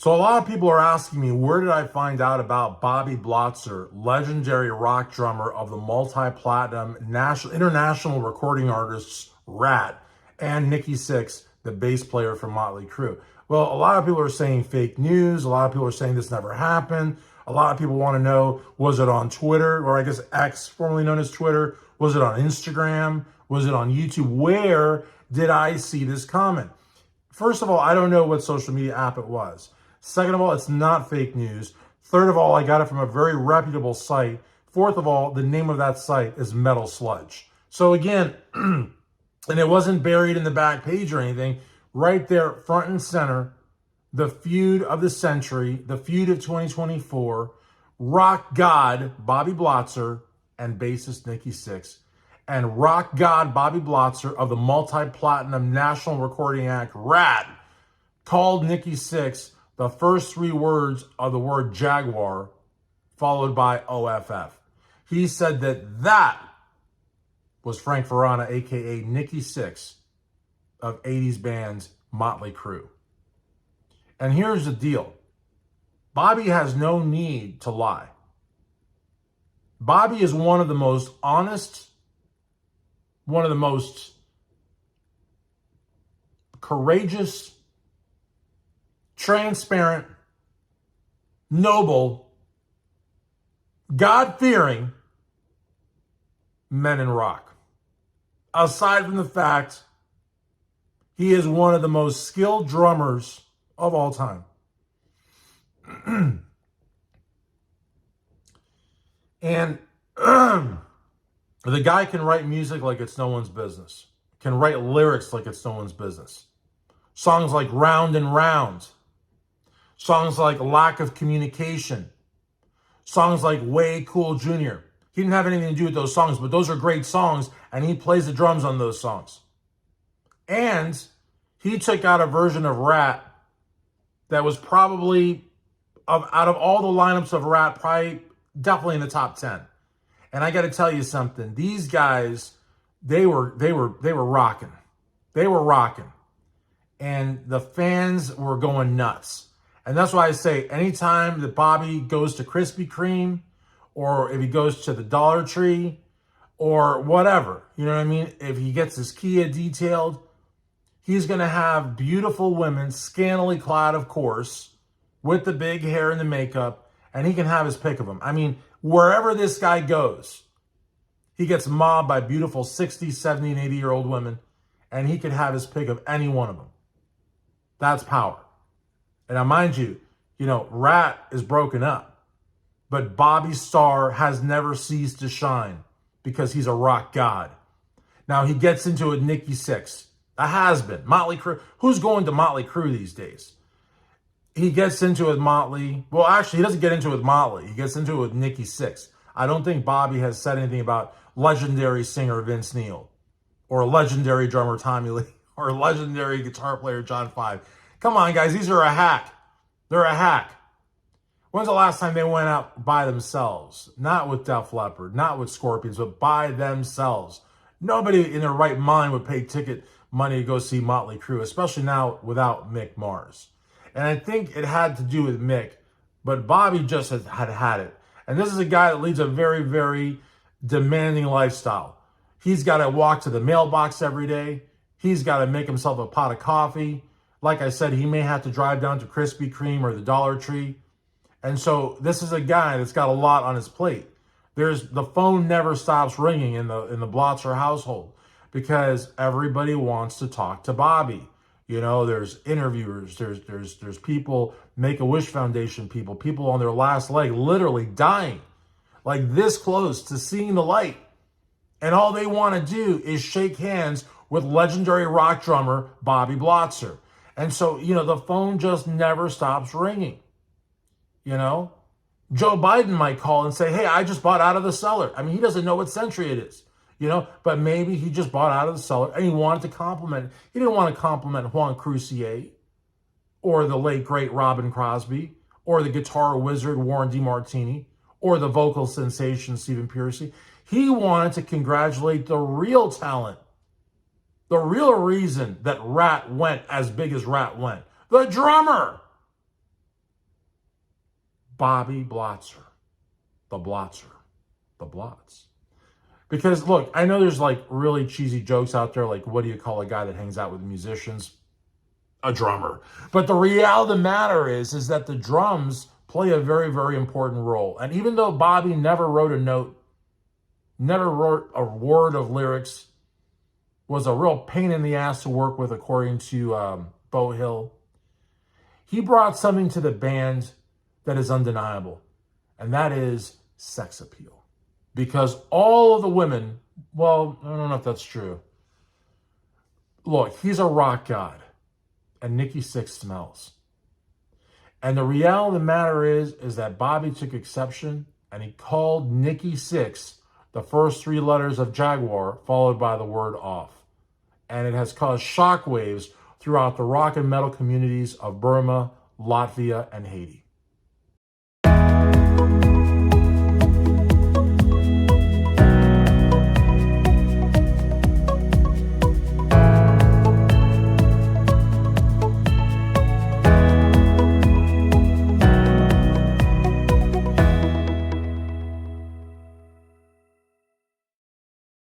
So a lot of people are asking me, where did I find out about Bobby Blotzer, legendary rock drummer of the multi-platinum international recording artists Rat, and Nikki Sixx, the bass player from Motley Crue? Well, a lot of people are saying fake news. A lot of people are saying this never happened. A lot of people want to know, was it on Twitter, or I guess X, formerly known as Twitter? Was it on Instagram? Was it on YouTube? Where did I see this comment? First of all, I don't know what social media app it was. Second of all, it's not fake news. Third of all, I got it from a very reputable site. Fourth of all, the name of that site is Metal Sludge. So again, and it wasn't buried in the back page or anything. Right there, front and center, the feud of the century, the feud of 2024, rock god Bobby Blotzer and bassist Nikki Sixx, and rock god Bobby Blotzer of the multi-platinum national recording act Rat called Nikki Sixx the first three words of the word Jaguar, followed by OFF. He said that was Frank Verona, aka Nikki Sixx of 80's band Motley Crue. And here's the deal. Bobby has no need to lie. Bobby is one of the most honest, one of the most courageous, transparent, noble, God-fearing men in rock. Aside from the fact he is one of the most skilled drummers of all time. And the guy can write music like it's no one's business. Can write lyrics like it's no one's business. Songs like Round and Round. Songs like Lack of Communication. Songs like Way Cool Jr. He didn't have anything to do with those songs, but those are great songs, and he plays the drums on those songs. And he took out a version of Rat that was probably, out of all the lineups of Rat, probably definitely in the top 10. And I got to tell you something. These guys, they were rocking. They were rocking. And the fans were going nuts. And that's why I say, anytime that Bobby goes to Krispy Kreme, or if he goes to the Dollar Tree, or whatever, you know what I mean? If he gets his Kia detailed, he's going to have beautiful women, scantily clad, of course, with the big hair and the makeup, and he can have his pick of them. I mean, wherever this guy goes, he gets mobbed by beautiful 60, 70, and 80-year-old women, and he can have his pick of any one of them. That's power. And now, mind you, Rat is broken up, but Bobby's star has never ceased to shine because he's a rock god. Now, he gets into it with Nikki Sixx. A has-been. Motley Crue. Who's going to Motley Crue these days? He gets into it with Motley. Well, actually, he doesn't get into it with Motley. He gets into it with Nikki Sixx. I don't think Bobby has said anything about legendary singer Vince Neil, or legendary drummer Tommy Lee, or legendary guitar player John Five. Come on, guys. These are a hack. They're a hack. When's the last time they went out by themselves? Not with Def Leppard, not with Scorpions, but by themselves. Nobody in their right mind would pay ticket money to go see Motley Crue, especially now without Mick Mars. And I think it had to do with Mick, but Bobby just had it. And this is a guy that leads a very, very demanding lifestyle. He's got to walk to the mailbox every day. He's got to make himself a pot of coffee. Like I said, he may have to drive down to Krispy Kreme or the Dollar Tree. And so this is a guy that's got a lot on his plate. The phone never stops ringing in the Blotzer household because everybody wants to talk to Bobby. There's interviewers, there's people, Make-A-Wish Foundation people on their last leg, literally dying, like this close to seeing the light. And all they want to do is shake hands with legendary rock drummer Bobby Blotzer. And so, the phone just never stops ringing. Joe Biden might call and say, hey, I just bought out of the cellar. I mean, he doesn't know what century it is, but maybe he just bought out of the cellar and he wanted to compliment. He didn't want to compliment Juan Crucier or the late, great Robin Crosby or the guitar wizard Warren DeMartini or the vocal sensation Stephen Pearcy. He wanted to congratulate the real talent, the real reason that Rat went as big as Rat went, the drummer. Bobby Blotzer, the Blotzer, the Blots. Because look, I know there's like really cheesy jokes out there, like what do you call a guy that hangs out with musicians? A drummer. But the reality of the matter is that the drums play a very, very important role. And even though Bobby never wrote a note, never wrote a word of lyrics, was a real pain in the ass to work with, according to Bo Hill, he brought something to the band that is undeniable, and that is sex appeal. Because all of the women, well, I don't know if that's true. Look, he's a rock god, and Nikki Sixx smells. And the reality of the matter is that Bobby took exception, and he called Nikki Sixx the first three letters of Jaguar, followed by the word off. And it has caused shockwaves throughout the rock and metal communities of Burma, Latvia, and Haiti.